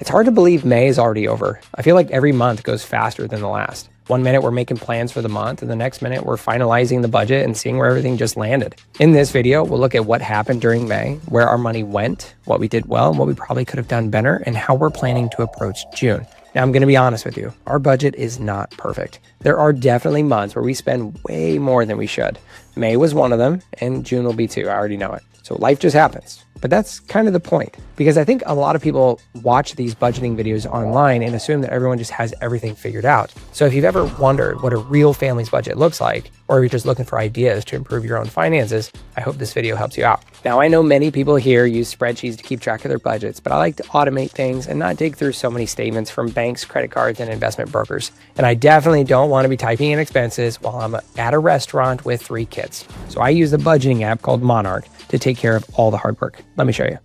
It's hard to believe May is already over. I feel like every month goes faster than the last. One minute we're making plans for the month, and the next minute we're finalizing the budget and seeing where everything just landed. In this video, we'll look at what happened during May, where our money went, what we did well, and what we probably could have done better, and how we're planning to approach June. Now, I'm going to be honest with you. Our budget is not perfect. There are definitely months where we spend way more than we should. May was one of them, and June will be too. I already know it. So life just happens. But that's kind of the point, because I think a lot of people watch these budgeting videos online and assume that everyone just has everything figured out. So if you've ever wondered what a real family's budget looks like, or you're just looking for ideas to improve your own finances, I hope this video helps you out. Now, I know many people here use spreadsheets to keep track of their budgets, but I like to automate things and not dig through so many statements from banks, credit cards, and investment brokers. And I definitely don't want to be typing in expenses while I'm at a restaurant with 3 kids. So I use a budgeting app called Monarch to take care of all the hard work. Let me show you.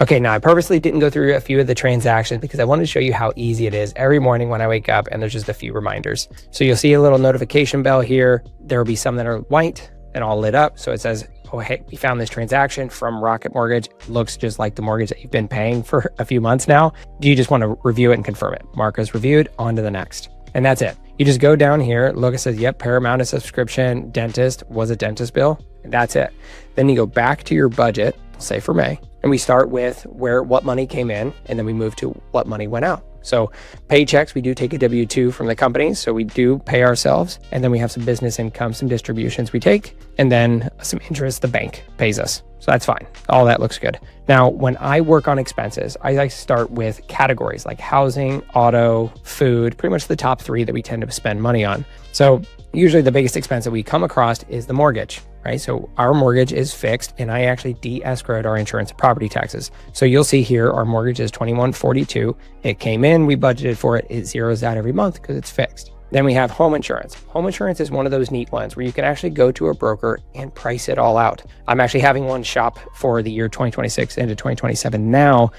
Okay, now I purposely didn't go through a few of the transactions because I wanted to show you how easy it is every morning when I wake up, and there's just a few reminders. So you'll see a little notification bell here. There will be some that are white and all lit up. So it says, oh, hey, we found this transaction from Rocket Mortgage. Looks just like the mortgage that you've been paying for a few months now. Do you just want to review it and confirm it? Mark as reviewed, on to the next. And that's it. You just go down here, look, it says, yep, Paramount is subscription, dentist was a dentist bill, and that's it. Then you go back to your budget, say for May, and we start with what money came in, and then we move to what money went out. So paychecks, we do take a W-2 from the company, so we do pay ourselves, and then we have some business income, some distributions we take, and then some interest the bank pays us. So that's fine. All that looks good. Now, when I work on expenses, I like to start with categories like housing, auto, food, pretty much the top 3 that we tend to spend money on. So usually the biggest expense that we come across is the mortgage, right? So our mortgage is fixed, and I actually de-escrowed our insurance and property taxes. So you'll see here, our mortgage is $2142. It came in, we budgeted for it. It zeroes out every month because it's fixed. Then we have home insurance. Home insurance is one of those neat ones where you can actually go to a broker and price it all out. I'm actually having one shop for the year 2026 into 2027 now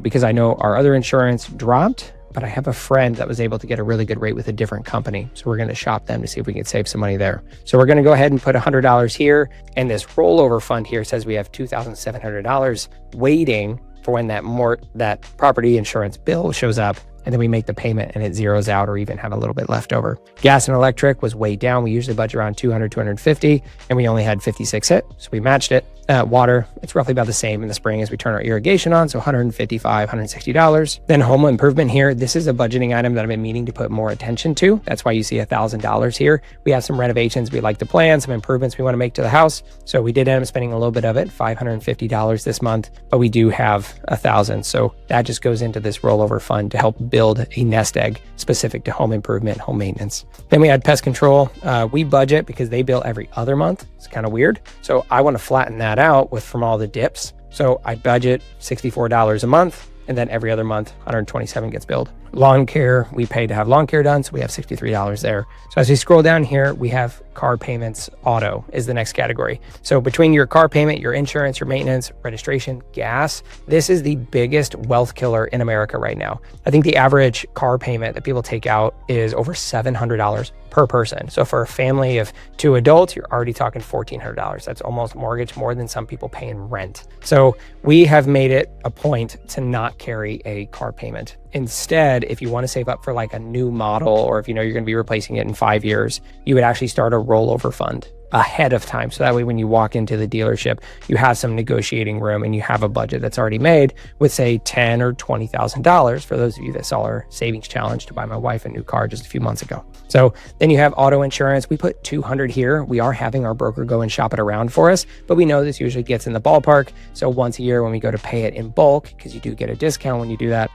because I know our other insurance dropped, but I have a friend that was able to get a really good rate with a different company. So we're going to shop them to see if we can save some money there. So we're going to go ahead and put $100 here. And this rollover fund here says we have $2,700 waiting for when that property insurance bill shows up. And then we make the payment and it zeroes out or even have a little bit left over. Gas and electric was way down. We usually budget around 200, 250, and we only had 56 hit. So we matched it. Water, it's roughly about the same in the spring as we turn our irrigation on. So $155, $160. Then home improvement here. This is a budgeting item that I've been meaning to put more attention to. That's why you see $1,000 here. We have some renovations we like to plan, some improvements we want to make to the house. So we did end up spending a little bit of it, $550 this month, but we do have $1,000. So that just goes into this rollover fund to help build a nest egg specific to home improvement, home maintenance. Then we had pest control. We budget because they bill every other month. It's kind of weird. So I want to flatten that out from all the dips. So I budget $64 a month, and then every other month, $127 gets billed. Lawn care, we pay to have lawn care done, so we have $63 there. So as we scroll down here, we have car payments. Auto is the next category. So between your car payment, your insurance, your maintenance, registration, gas, this is the biggest wealth killer in America right now. I think the average car payment that people take out is over $700 per person. So for a family of 2 adults, you're already talking $1,400. That's almost mortgage more than some people pay in rent. So we have made it a point to not carry a car payment. Instead, if you want to save up for like a new model, or if you know you're going to be replacing it in 5 years, you would actually start a rollover fund ahead of time. So that way, when you walk into the dealership, you have some negotiating room and you have a budget that's already made with say $10,000 or $20,000 for those of you that saw our savings challenge to buy my wife a new car just a few months ago. So then you have auto insurance. We put $200 here. We are having our broker go and shop it around for us, but we know this usually gets in the ballpark. So once a year when we go to pay it in bulk, because you do get a discount when you do that,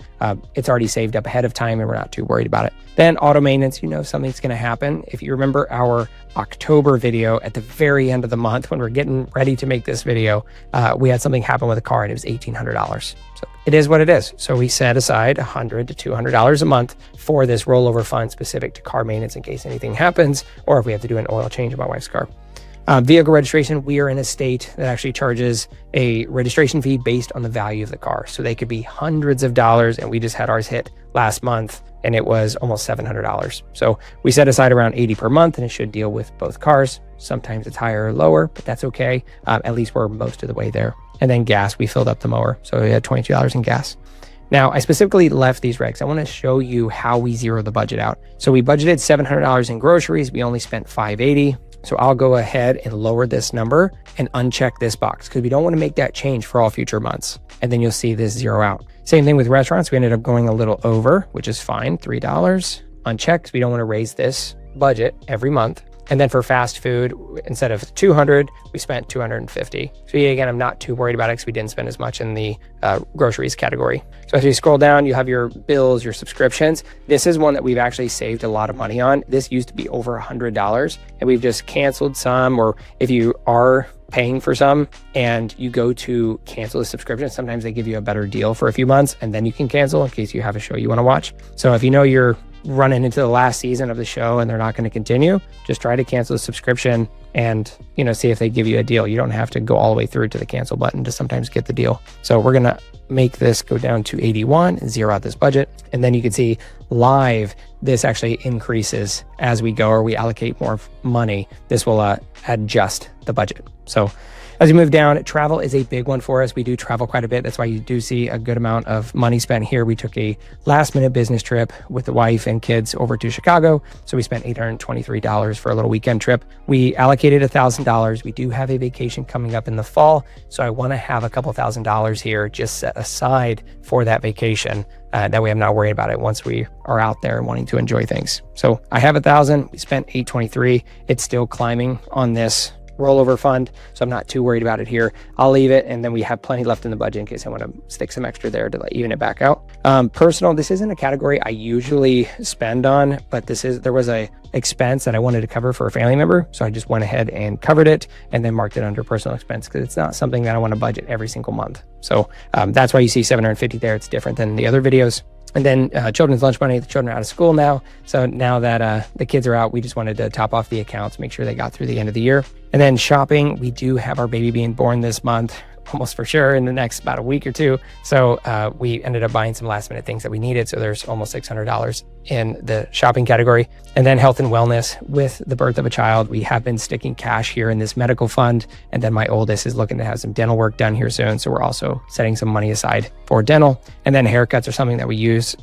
it's already saved up ahead of time and we're not too worried about it. Then auto maintenance, you know something's going to happen. If you remember our October video at the very end of the month when we're getting ready to make this video, we had something happen with a car and it was $1,800. So it is what it is. So we set aside $100 to $200 a month for this rollover fund specific to car maintenance in case anything happens, or if we have to do an oil change on my wife's car. Vehicle registration, we are in a state that actually charges a registration fee based on the value of the car. So they could be hundreds of dollars, and we just had ours hit last month and it was almost $700. So we set aside around $80 per month and it should deal with both cars. Sometimes it's higher or lower, but that's okay. At least we're most of the way there. And then gas, we filled up the mower. So we had $22 in gas. Now, I specifically left these regs. I want to show you how we zero the budget out. So we budgeted $700 in groceries. We only spent $580. So I'll go ahead and lower this number and uncheck this box because we don't want to make that change for all future months. And then you'll see this zero out. Same thing with restaurants. We ended up going a little over, which is fine, $3. Unchecked. We don't want to raise this budget every month. And then for fast food, instead of 200, we spent 250. So again, I'm not too worried about it because we didn't spend as much in the groceries category. So as you scroll down, you have your bills, your subscriptions. This is one that we've actually saved a lot of money on. This used to be over $100 and we've just canceled some, or if you are paying for some and you go to cancel the subscription, sometimes they give you a better deal for a few months and then you can cancel in case you have a show you want to watch. So if you know you're running into the last season of the show and they're not going to continue, just try to cancel the subscription and, see if they give you a deal. You don't have to go all the way through to the cancel button to sometimes get the deal. So we're going to make this go down to 81 and zero out this budget. And then you can see live, this actually increases as we go, or we allocate more money. This will adjust the budget. So as we move down, travel is a big one for us. We do travel quite a bit. That's why you do see a good amount of money spent here. We took a last minute business trip with the wife and kids over to Chicago. So we spent $823 for a little weekend trip. We allocated $1,000. We do have a vacation coming up in the fall. So I want to have a couple $1,000s here just set aside for that vacation. That way I'm not worried about it once we are out there and wanting to enjoy things. So I have $1,000. We spent $823. It's still climbing on this rollover fund, so I'm not too worried about it here. I'll leave it, and then we have plenty left in the budget in case I want to stick some extra there to even it back out. Personal, this isn't a category I usually spend on, but there was a expense that I wanted to cover for a family member, so I just went ahead and covered it and then marked it under personal expense because it's not something that I want to budget every single month. So that's why you see 750 there. It's different than the other videos. And then children's lunch money, the children are out of school now. So now that the kids are out, we just wanted to top off the accounts, make sure they got through the end of the year. And then shopping, we do have our baby being born this month, almost for sure in the next about a week or two. So we ended up buying some last minute things that we needed. So there's almost $600 in the shopping category. And then health and wellness, with the birth of a child, we have been sticking cash here in this medical fund. And then my oldest is looking to have some dental work done here soon. So we're also setting some money aside for dental. And then haircuts are something that we use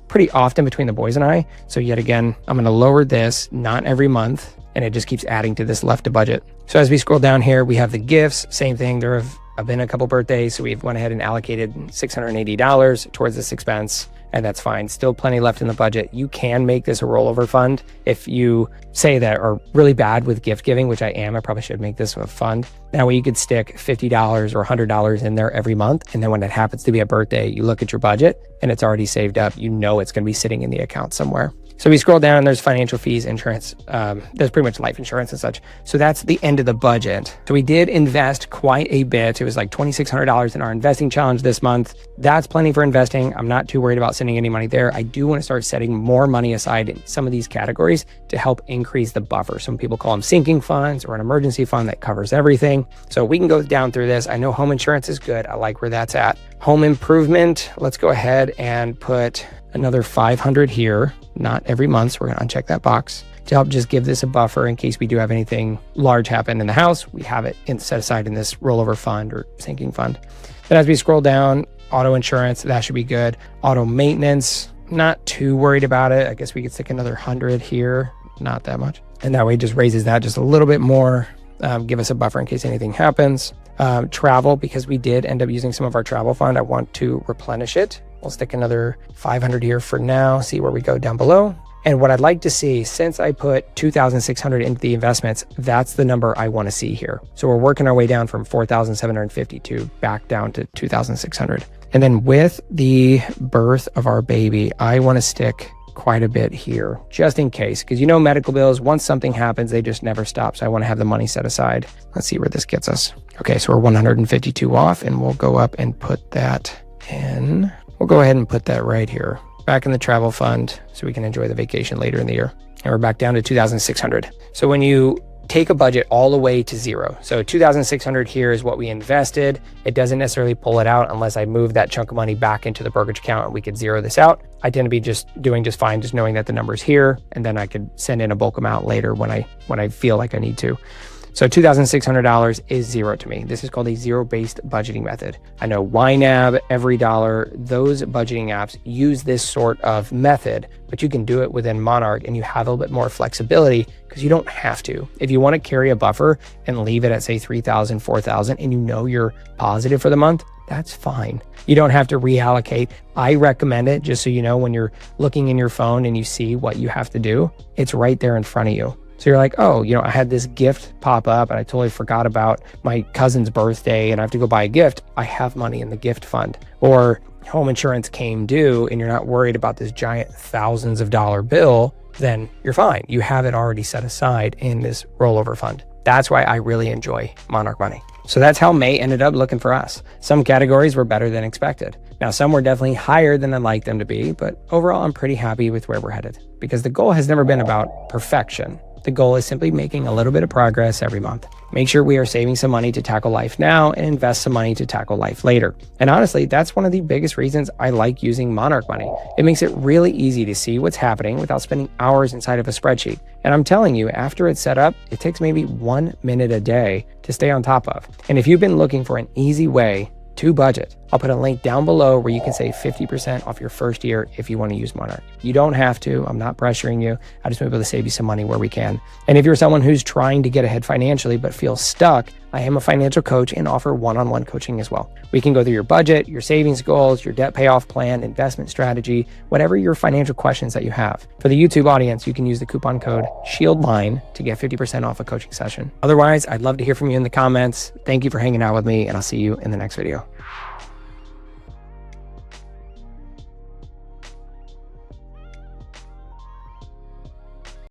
pretty often between the boys and I. So yet again, I'm going to lower this, not every month, and it just keeps adding to this left to budget. So as we scroll down here, we have the gifts, same thing. There have been a couple birthdays, so we've went ahead and allocated $680 towards this expense, and that's fine. Still plenty left in the budget. You can make this a rollover fund if you say that are really bad with gift giving, which I am. I probably should make this a fund. That way you could stick $50 or $100 in there every month, and then when it happens to be a birthday, you look at your budget and it's already saved up. You know it's going to be sitting in the account somewhere. So we scroll down, there's financial fees, insurance, there's pretty much life insurance and such. So that's the end of the budget. So we did invest quite a bit. It was like $2,600 in our investing challenge this month. That's plenty for investing. I'm not too worried about sending any money there. I do want to start setting more money aside in some of these categories to help increase the buffer. Some people call them sinking funds or an emergency fund that covers everything. So we can go down through this. I know home insurance is good. I like where that's at. Home improvement, let's go ahead and put another 500 here. Not every month, so we're going to uncheck that box to help just give this a buffer in case we do have anything large happen in the house. We have it set aside in this rollover fund or sinking fund. Then as we scroll down, auto insurance, that should be good. Auto maintenance, not too worried about it. I guess we could stick another 100 here, not that much. And that way it just raises that just a little bit more, give us a buffer in case anything happens. Travel, because we did end up using some of our travel fund, I want to replenish it. We'll stick another 500 here for now, see where we go down below. And what I'd like to see, since I put 2,600 into the investments, that's the number I want to see here. So we're working our way down from 4,750 to back down to 2,600. And then with the birth of our baby, I want to stick quite a bit here, just in case, because medical bills, once something happens, they just never stop. So I want to have the money set aside. Let's see where this gets us. Okay, so we're 152 off, and we'll go up and put that in. We'll go ahead and put that right here, back in the travel fund, so we can enjoy the vacation later in the year. And we're back down to 2,600. So when you take a budget all the way to zero, so 2,600 here is what we invested. It doesn't necessarily pull it out unless I move that chunk of money back into the brokerage account and we could zero this out. I tend to be doing just fine, just knowing that the number's here, and then I could send in a bulk amount later when I feel like I need to. So $2,600 is zero to me. This is called a zero-based budgeting method. I know YNAB, Every Dollar, those budgeting apps use this sort of method, but you can do it within Monarch and you have a little bit more flexibility because you don't have to. If you want to carry a buffer and leave it at say 3,000, 4,000, and you know you're positive for the month, that's fine. You don't have to reallocate. I recommend it just so you know when you're looking in your phone and you see what you have to do, it's right there in front of you. So you're like, oh, I had this gift pop up and I totally forgot about my cousin's birthday and I have to go buy a gift. I have money in the gift fund. Or home insurance came due and you're not worried about this giant thousands of dollar bill, then you're fine. You have it already set aside in this rollover fund. That's why I really enjoy Monarch Money. So that's how May ended up looking for us. Some categories were better than expected. Now, some were definitely higher than I'd like them to be, but overall, I'm pretty happy with where we're headed because the goal has never been about perfection. The goal is simply making a little bit of progress every month. Make sure we are saving some money to tackle life now and invest some money to tackle life later. And honestly, that's one of the biggest reasons I like using Monarch Money. It makes it really easy to see what's happening without spending hours inside of a spreadsheet. And I'm telling you, after it's set up, it takes maybe 1 minute a day to stay on top of. And if you've been looking for an easy way to budget, I'll put a link down below where you can save 50% off your first year if you want to use Monarch. You don't have to. I'm not pressuring you. I just want to be able to save you some money where we can. And if you're someone who's trying to get ahead financially but feels stuck, I am a financial coach and offer one-on-one coaching as well. We can go through your budget, your savings goals, your debt payoff plan, investment strategy, whatever your financial questions that you have. For the YouTube audience, you can use the coupon code SHIELDLINE to get 50% off a coaching session. Otherwise, I'd love to hear from you in the comments. Thank you for hanging out with me, and I'll see you in the next video.